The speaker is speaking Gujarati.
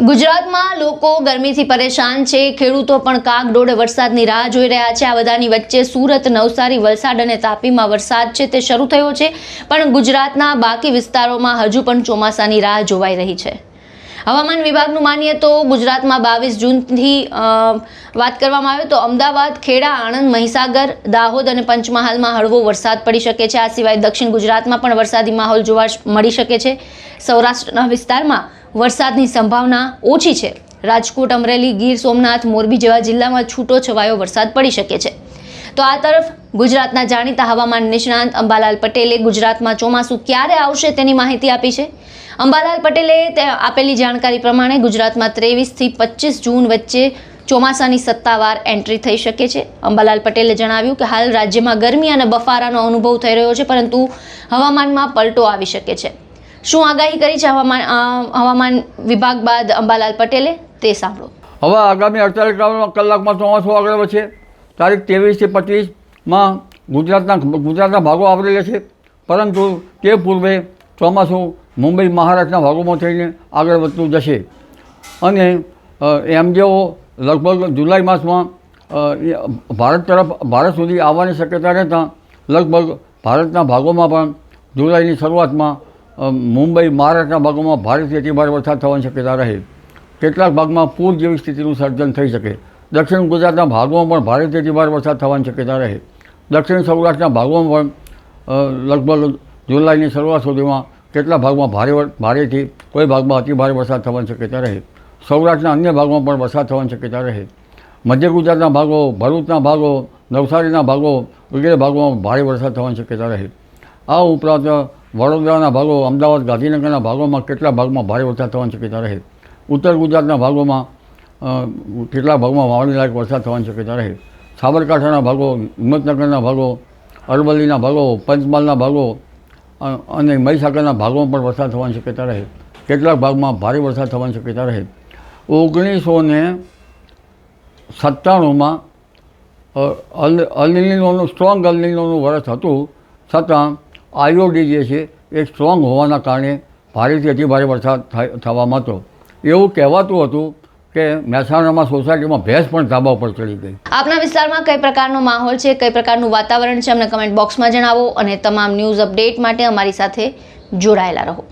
ગુજરાતમાં લોકો ગરમીથી પરેશાન છે। ખેડૂતો પણ કાગડોળે વરસાદની રાહ જોઈ રહ્યા છે। આ બધાની વચ્ચે સુરત, નવસારી, વલસાડ અને તાપીમાં વરસાદ છે તે શરૂ થયો છે, પણ ગુજરાતના બાકી વિસ્તારોમાં હજુ પણ ચોમાસાની રાહ જોવાઈ રહી છે। હવામાન વિભાગનું માનીએ તો ગુજરાતમાં 22 જૂનથી વાત કરવામાં આવે તો અમદાવાદ, ખેડા, આણંદ, મહીસાગર, દાહોદ અને પંચમહાલમાં હળવો વરસાદ પડી શકે છે। આ સિવાય દક્ષિણ ગુજરાતમાં પણ વરસાદી માહોલ જોવા મળી શકે છે। સૌરાષ્ટ્રના વિસ્તારમાં વરસાદની સંભાવના ઓછી છે। રાજકોટ, અમરેલી, ગીર સોમનાથ, મોરબી જેવા જિલ્લામાં છૂટો છવાયો વરસાદ પડી શકે છે। તો આ તરફ ગુજરાતના જાણીતા હવામાન નિષ્ણાંત અંબાલાલ પટેલે ગુજરાતમાં ચોમાસું ક્યારે આવશે તેની માહિતી આપી છે। અંબાલાલ પટેલે આપેલી જાણકારી પ્રમાણે ગુજરાતમાં 23 થી 25 જૂન વચ્ચે ચોમાસાની સત્તાવાર એન્ટ્રી થઈ શકે છે। અંબાલાલ પટેલે જણાવ્યું કે હાલ રાજ્યમાં ગરમી અને બફારાનો અનુભવ થઈ રહ્યો છે, પરંતુ હવામાનમાં પલટો આવી શકે છે। શું આગાહી કરી છે હવામાન વિભાગ બાદ અંબાલાલ પટેલે, તે સાંભળો। હવે આગામી 48 કલાકમાં ચોમાસું આગળ વધશે। તારીખ 23 થી 25માં ગુજરાતના ભાગો આવરી લેશે, પરંતુ તે પૂર્વે ચોમાસું મુંબઈ, મહારાષ્ટ્રના ભાગોમાં થઈને આગળ વધતું જશે અને એમ જેઓ લગભગ જુલાઈ માસમાં ભારત સુધી આવવાની શક્યતા રહેતા લગભગ ભારતના ભાગોમાં પણ જુલાઈની શરૂઆતમાં મુંબઈ, મહારાષ્ટ્રના ભાગોમાં ભારેથી અતિભારે વરસાદ થવાની શક્યતા રહે। કેટલાક ભાગમાં પૂર જેવી સ્થિતિનું સર્જન થઈ શકે। દક્ષિણ ગુજરાતના ભાગોમાં પણ ભારેથી અતિભારે વરસાદ થવાની શક્યતા રહે। દક્ષિણ સૌરાષ્ટ્રના ભાગોમાં પણ લગભગ જુલાઈની શરૂઆત સુધીમાં કેટલાક ભાગમાં ભારેથી કોઈ ભાગમાં અતિભારે વરસાદ થવાની શક્યતા રહે। સૌરાષ્ટ્રના અન્ય ભાગોમાં પણ વરસાદ થવાની શક્યતા રહે। મધ્ય ગુજરાતના ભાગો, ભરૂચના ભાગો, નવસારીના ભાગો વગેરે ભાગોમાં ભારે વરસાદ થવાની શક્યતા રહે। આ ઉપરાંત વડોદરાના ભાગો, અમદાવાદ, ગાંધીનગરના ભાગોમાં કેટલાક ભાગમાં ભારે વરસાદ થવાની શક્યતા રહે। ઉત્તર ગુજરાતના ભાગોમાં કેટલાક ભાગમાં વાવણી લાયક વરસાદ થવાની શક્યતા રહે। સાબરકાંઠાના ભાગો, હિંમતનગરના ભાગો, અરવલ્લીના ભાગો, પંચમહાલના ભાગો અને મહીસાગરના ભાગોમાં પણ વરસાદ થવાની શક્યતા રહે। કેટલાક ભાગમાં ભારે વરસાદ થવાની શક્યતા રહે। 1997માં સ્ટ્રોંગ અલનીનોનું વર્ષ હતું, છતાં આઈઓડી જે છે એ સ્ટ્રોંગ હોવાના કારણે ભારેથી અતિભારે વરસાદ થવામાં હતો। એવું કહેવાતું હતું કે મહેસાણામાં સોસાયટીમાં ભેંસ પણ ધાબા ઉપર ચડી ગઈ। આપના વિસ્તારમાં કઈ પ્રકારનો માહોલ છે, કઈ પ્રકારનું વાતાવરણ છે, અમને કમેન્ટ બોક્સમાં જણાવો અને તમામ ન્યૂઝ અપડેટ માટે અમારી સાથે જોડાયેલા રહો।